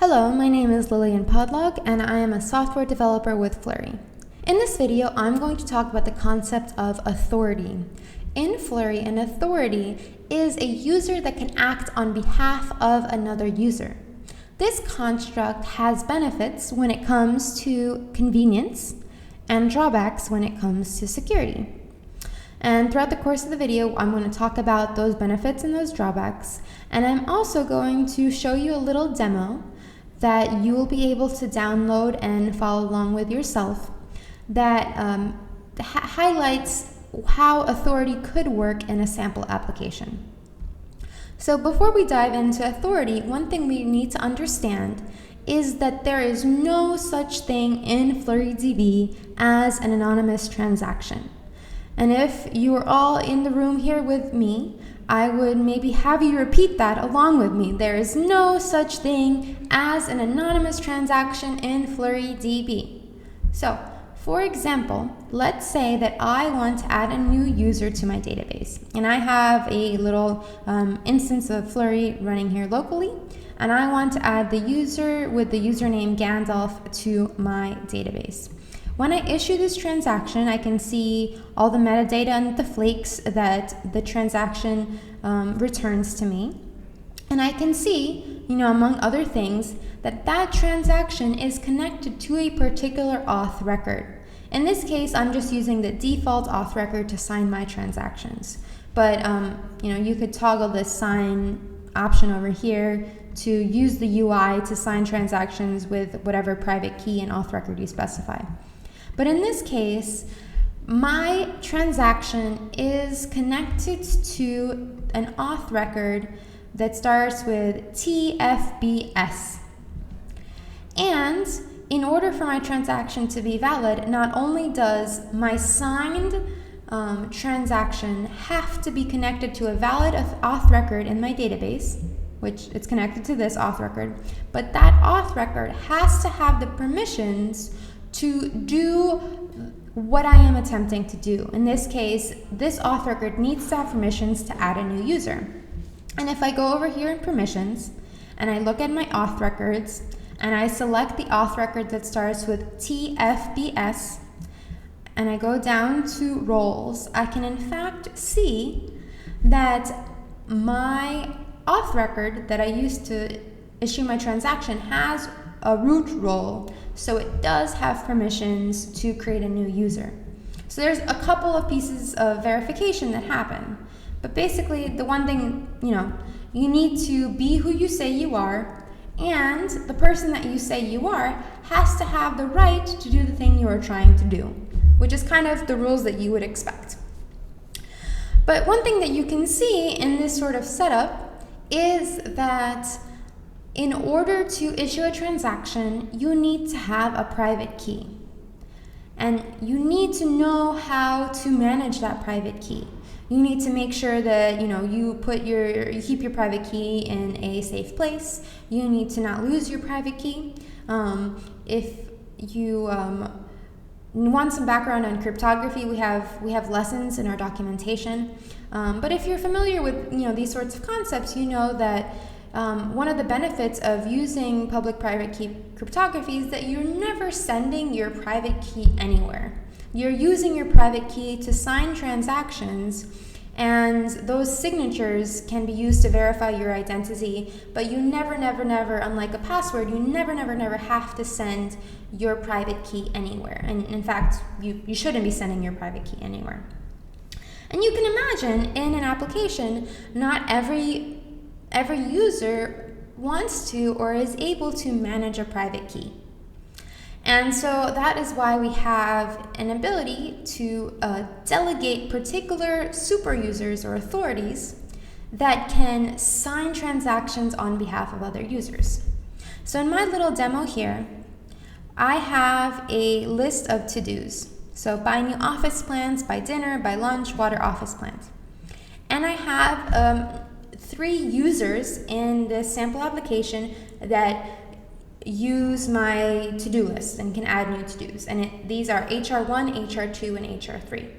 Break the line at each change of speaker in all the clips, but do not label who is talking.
Hello, my name is Lillian Podlog, and I am a software developer with Fluree. In this video, I'm going to talk about the concept of authority. In Fluree, an authority is a user that can act on behalf of another user. This construct has benefits when it comes to convenience and drawbacks when it comes to security. And throughout the course of the video, I'm going to talk about those benefits and those drawbacks, and I'm also going to show you a little demo that you will be able to download and follow along with yourself that highlights how authority could work in a sample application. So before we dive into authority, one thing we need to understand is that there is no such thing in FlureeDB as an anonymous transaction. And if you are all in the room here with me, I would maybe have you repeat that along with me. There is no such thing as an anonymous transaction in FlureeDB. So, for example, let's say that I want to add a new user to my database. And I have a little instance of Fluree running here locally. And I want to add the user with the username Gandalf to my database. When I issue this transaction, I can see all the metadata and the flakes that the transaction returns to me. And I can see, among other things, that that transaction is connected to a particular auth record. In this case, I'm just using the default auth record to sign my transactions. But, you could toggle this sign option over here to use the UI to sign transactions with whatever private key and auth record you specify. But in this case, my transaction is connected to an auth record that starts with TFBS. And in order for my transaction to be valid, not only does my signed transaction have to be connected to a valid auth record in my database, which it's connected to this auth record, but that auth record has to have the permissions to do what I am attempting to do. In this case, this auth record needs to have permissions to add a new user. And if I go over here in permissions, and I look at my auth records, and I select the auth record that starts with TFBS, and I go down to roles, I can in fact see that my auth record that I used to issue my transaction has a root role, so it does have permissions to create a new user. So there's a couple of pieces of verification that happen, but basically the one thing, you need to be who you say you are, and the person that you say you are has to have the right to do the thing you are trying to do, which is kind of the rules that you would expect. But one thing that you can see in this sort of setup is that in order to issue a transaction, you need to have a private key. And you need to know how to manage that private key. You need to make sure that you keep your private key in a safe place. You need to not lose your private key. If you want some background on cryptography, we have lessons in our documentation. But if you're familiar with these sorts of concepts, you know that one of the benefits of using public-private key cryptography is that you're never sending your private key anywhere. You're using your private key to sign transactions, and those signatures can be used to verify your identity, but you never, unlike a password, you never have to send your private key anywhere. And in fact, you shouldn't be sending your private key anywhere. And you can imagine in an application, not every user wants to or is able to manage a private key. And so that is why we have an ability to delegate particular super users or authorities that can sign transactions on behalf of other users. So in my little demo here, I have a list of to-dos. So buy new office plans, buy dinner, buy lunch, water office plans. And I have 3 users in this sample application that use my to-do list and can add new to-dos. And these are HR1, HR2, and HR3.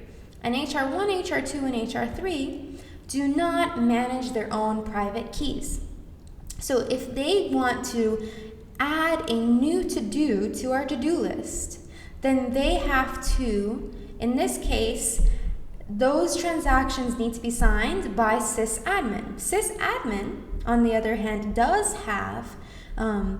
And HR1, HR2, and HR3 do not manage their own private keys. So if they want to add a new to-do to our to-do list, then they have to, in this case, those transactions need to be signed by sysadmin. Sysadmin, on the other hand, does have a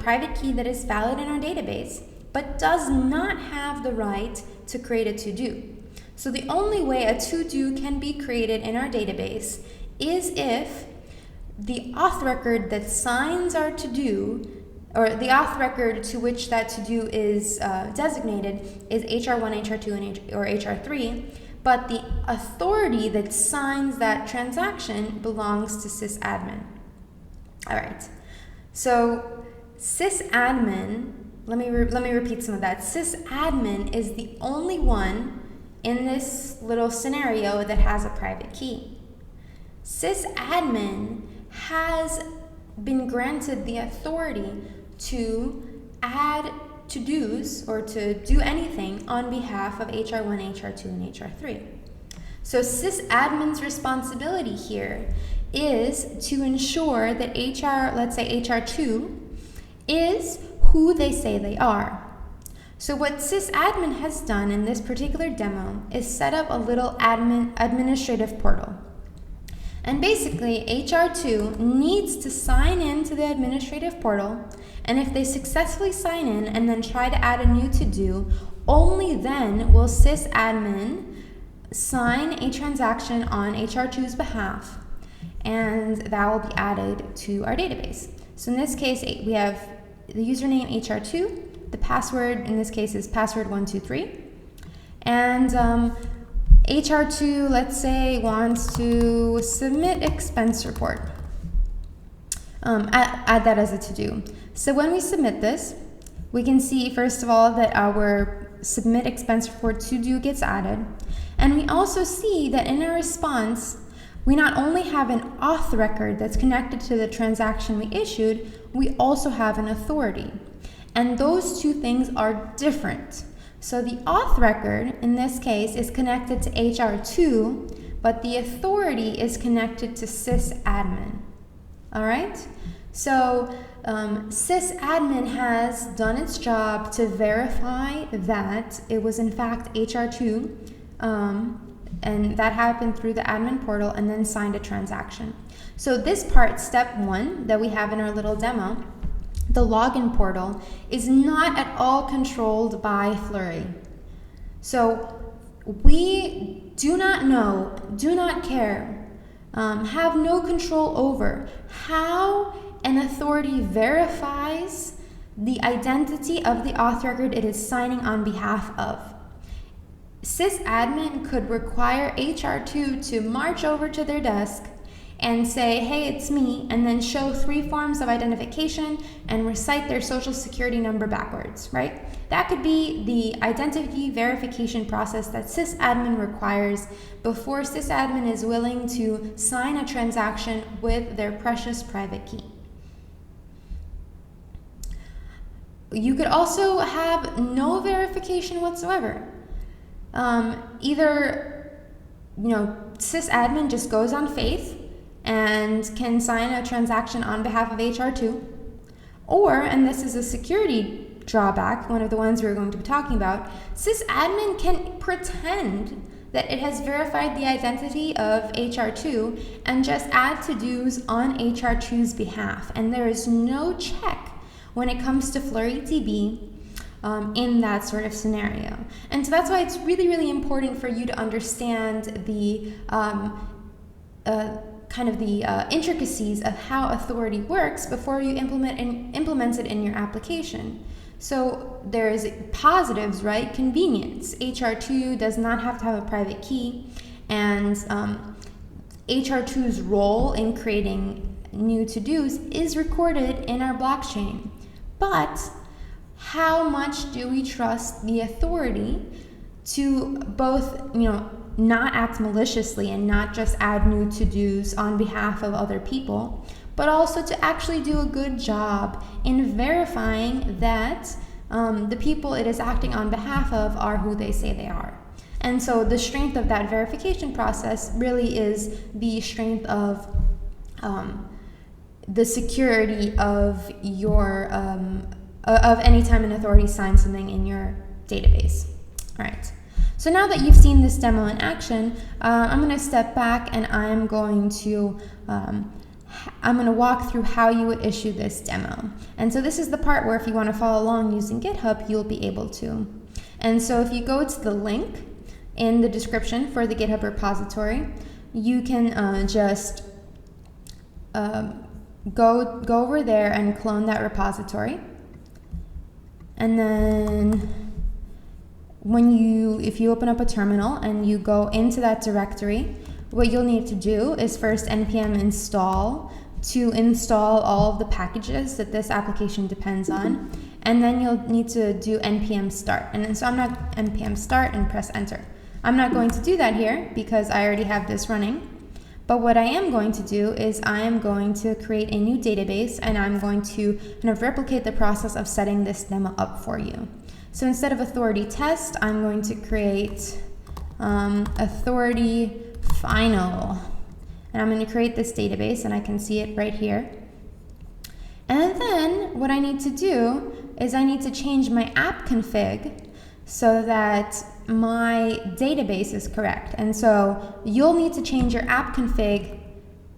private key that is valid in our database, but does not have the right to create a to-do. So the only way a to-do can be created in our database is if the auth record that signs our to-do, or the auth record to which that to-do is designated, is HR1, HR2, or HR3, but the authority that signs that transaction belongs to sysadmin. All right, so sysadmin, let me repeat some of that. Sysadmin is the only one in this little scenario that has a private key. Sysadmin has been granted the authority to add to-dos or to do anything on behalf of HR1, HR2, and HR3. So sysadmin's responsibility here is to ensure that let's say HR2, is who they say they are. So what sysadmin has done in this particular demo is set up a little administrative portal. And basically, HR2 needs to sign into the administrative portal, and if they successfully sign in and then try to add a new to-do, only then will sysadmin sign a transaction on HR2's behalf, and that will be added to our database. So in this case, we have the username HR2, the password in this case is password123, and HR2, let's say, wants to submit expense report. Add that as a to-do. So when we submit this, we can see, first of all, that our submit expense report to-do gets added. And we also see that in our response, we not only have an auth record that's connected to the transaction we issued, we also have an authority. And those two things are different. So the auth record, in this case, is connected to HR2, but the authority is connected to sysadmin. All right? So sysadmin has done its job to verify that it was in fact HR2, and that happened through the admin portal, and then signed a transaction. So this part, step 1, that we have in our little demo, the login portal, is not at all controlled by Fluree. So we do not know, do not care, have no control over how an authority verifies the identity of the auth record it is signing on behalf of. Sysadmin could require HR2 to march over to their desk and say, hey, it's me, and then show 3 forms of identification and recite their social security number backwards, right? That could be the identity verification process that sysadmin requires before sysadmin is willing to sign a transaction with their precious private key. You could also have no verification whatsoever. Either, sysadmin just goes on faith and can sign a transaction on behalf of HR2, or, and this is a security drawback, one of the ones we're going to be talking about, sysadmin can pretend that it has verified the identity of HR2 and just add to-dos on HR2's behalf, and there is no check when it comes to Fluree DB in that sort of scenario. And so that's why it's really, really important for you to understand the intricacies of how authority works before you implement it in your application. So there's positives, right? Convenience. HR2 does not have to have a private key, and HR2's role in creating new to-dos is recorded in our blockchain. But how much do we trust the authority to both, not act maliciously and not just add new to-dos on behalf of other people, but also to actually do a good job in verifying that the people it is acting on behalf of are who they say they are. And so the strength of that verification process really is the strength of the security of your of any time an authority signs something in your database. All right. So now that you've seen this demo in action, I'm going to step back and I'm going to walk through how you would issue this demo. And so this is the part where if you want to follow along using GitHub, you'll be able to. And so if you go to the link in the description for the GitHub repository, you can just go over there and clone that repository. And then if you open up a terminal and you go into that directory, what you'll need to do is first npm install to install all of the packages that this application depends on, and then you'll need to do npm start. And then, so I'm not npm start and press enter. I'm not going to do that here because I already have this running. But what I am going to do is I am going to create a new database, and I'm going to kind of replicate the process of setting this demo up for you. So instead of authority test, I'm going to create authority final. And I'm going to create this database, and I can see it right here. And then what I need to do is I need to change my app config so that my database is correct. And so you'll need to change your app config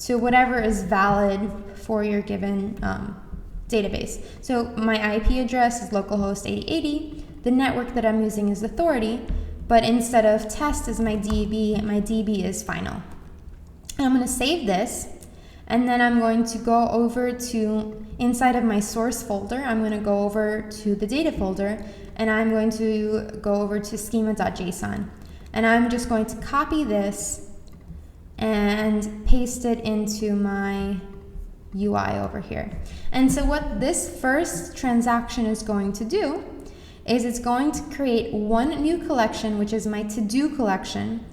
to whatever is valid for your given database. So my IP address is localhost 8080. The network that I'm using is authority, but instead of test is my DB is final. And I'm going to save this, and then I'm going to go over to inside of my source folder. I'm going to go over to the data folder, and I'm going to go over to schema.json. And I'm just going to copy this and paste it into my UI over here. And so what this first transaction is going to do is it's going to create one new collection, which is my to-do collection,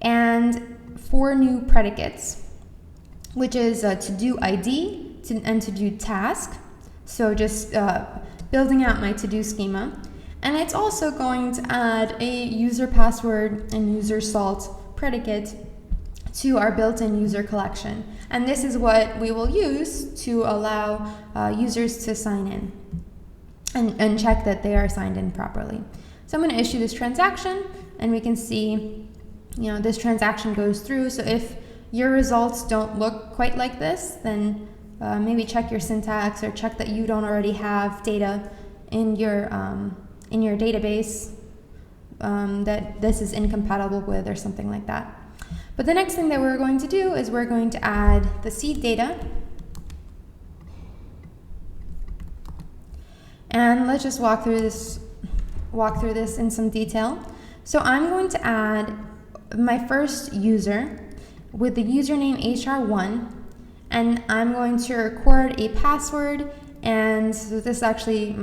and 4 new predicates, which is a to-do ID and to-do task. So just building out my to-do schema. And it's also going to add a user password and user salt predicate to our built-in user collection. And this is what we will use to allow users to sign in and check that they are signed in properly. So I'm going to issue this transaction, and we can see, this transaction goes through. So if your results don't look quite like this, then maybe check your syntax or check that you don't already have data in your database that this is incompatible with or something like that. But the next thing that we're going to do is we're going to add the seed data. And let's just walk through this in some detail. So I'm going to add my first user with the username HR1, and I'm going to record a password, and so this is actually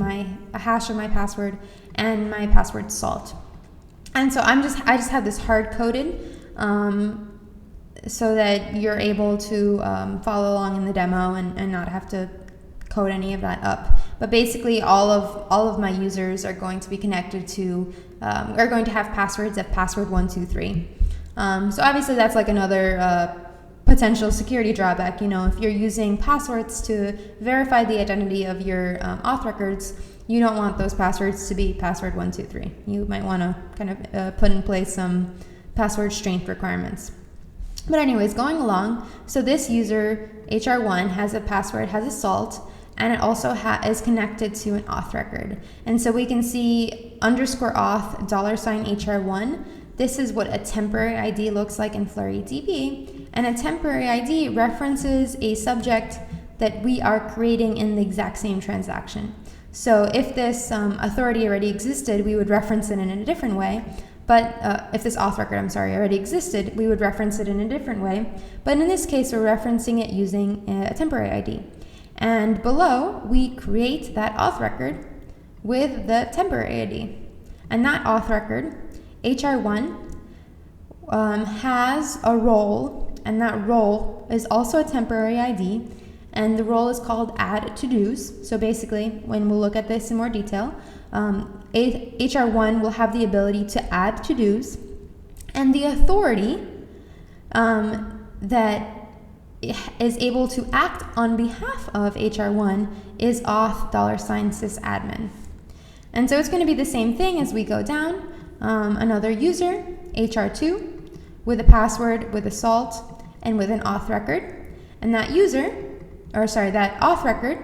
a hash of my password and my password salt. And so I just have this hard coded so that you're able to follow along in the demo and not have to code any of that up. But basically all of my users are going to be connected to are going to have passwords of password 123. So obviously that's like another potential security drawback. If you're using passwords to verify the identity of your auth records, you don't want those passwords to be password 123. You might want to kind of put in place some password strength requirements. But anyways, going along, so this user, HR1, has a password, has a salt, and it also is connected to an auth record. And so we can see _auth $HR1. This is what a temporary ID looks like in Fluree DB. And a temporary ID references a subject that we are creating in the exact same transaction. So if this authority already existed, we would reference it in a different way. But if this auth record, already existed, we would reference it in a different way. But in this case, we're referencing it using a temporary ID. And below, we create that auth record with the temporary ID. And that auth record, HR1, has a role, and that role is also a temporary ID. And the role is called add to-dos. So basically, when we'll look at this in more detail, HR1 will have the ability to add to-dos, and the authority that is able to act on behalf of HR1 is auth $sysadmin. And so it's going to be the same thing as we go down. Another user, HR2, with a password, with a salt, and with an auth record. And that that auth record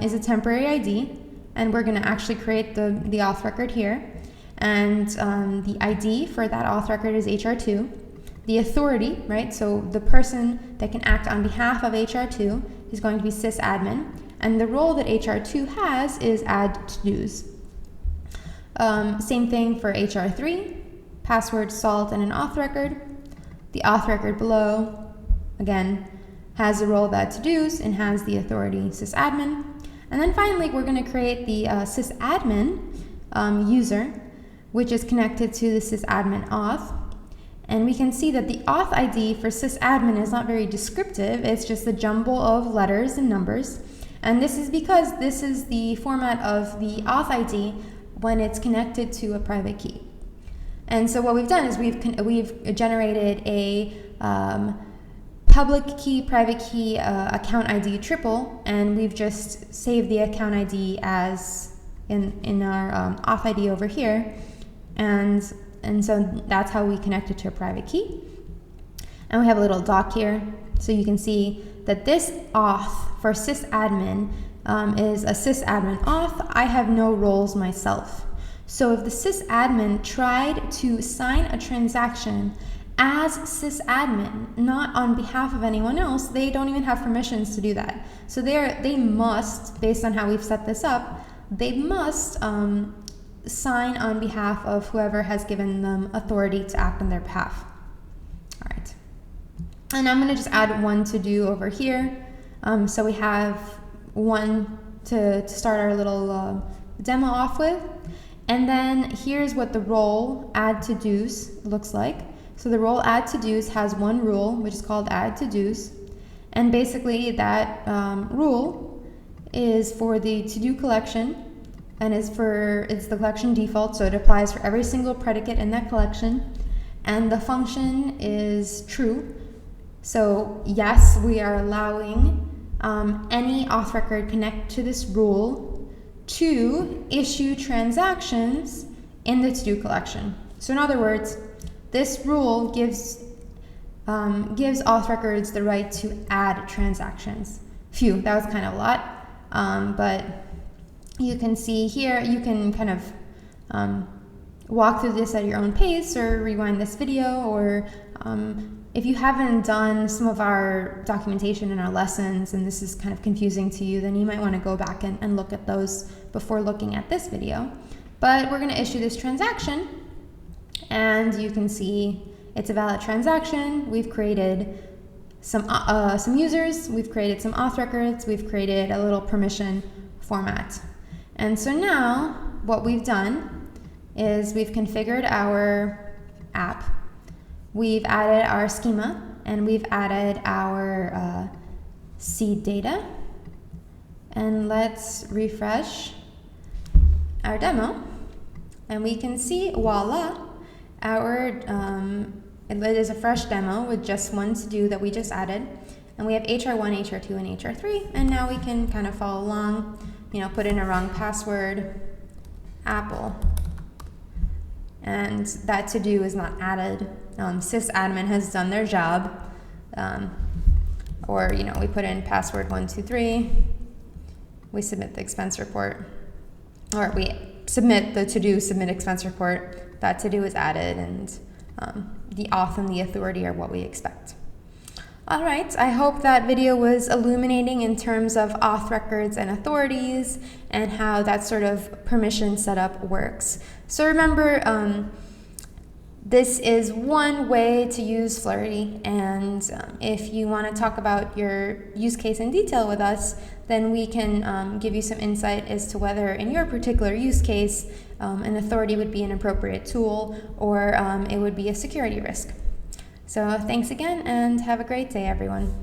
is a temporary ID, and we're going to actually create the auth record here. And the ID for that auth record is HR2. The authority, right, so the person that can act on behalf of HR2 is going to be sysadmin, and the role that HR2 has is add to-dos. Same thing for HR3, password, salt, and an auth record. The auth record below, again, has the role of add to-dos and has the authority sysadmin. And then finally, we're going to create the sysadmin user, which is connected to the sysadmin auth. And we can see that the auth ID for sysadmin is not very descriptive. It's just a jumble of letters and numbers. And this is because this is the format of the auth ID when it's connected to a private key. And so what we've done is we've generated a public key, private key, account ID triple, and we've just saved the account ID as in our auth ID over here. And so that's how we connect it to a private key. And we have a little doc here, so you can see that this auth for sysadmin is a sysadmin auth. I have no roles myself. So if the sysadmin tried to sign a transaction as sysadmin, not on behalf of anyone else, they don't even have permissions to do that. So they must, based on how we've set this up, they must sign on behalf of whoever has given them authority to act on their behalf. All right. And I'm going to just add one to do over here. So we have one to start our little demo off with. And then here's what the role add to do's looks like. So the role add to do's has one rule, which is called add to do's. And basically that rule is for the to-do collection, and it's the collection default, so it applies for every single predicate in that collection. And the function is true. So yes, we are allowing any auth record connect to this rule to issue transactions in the to-do collection. So in other words, this rule gives auth records the right to add transactions. Phew, that was kind of a lot, but you can see here, you can kind of walk through this at your own pace or rewind this video, or if you haven't done some of our documentation in our lessons and this is kind of confusing to you, then you might want to go back and look at those before looking at this video. But we're going to issue this transaction, and you can see it's a valid transaction. We've created some users, we've created some auth records, we've created a little permission format. And so now what we've done is we've configured our app, we've added our schema, and we've added our seed data. And let's refresh our demo, and we can see, voila, it is a fresh demo with just one to do that we just added. And we have HR1, HR2, and HR3, and now we can kind of follow along. Put in a wrong password, Apple, and that to do is not added. Sysadmin has done their job, or we put in password 123, we submit the expense report, or we submit the to-do submit expense report. That to do is added, and the auth and the authority are what we expect. All right, I hope that video was illuminating in terms of auth records and authorities and how that sort of permission setup works. So remember, this is one way to use Fluree, and if you want to talk about your use case in detail with us, then we can give you some insight as to whether in your particular use case an authority would be an appropriate tool or it would be a security risk. So thanks again, and have a great day, everyone.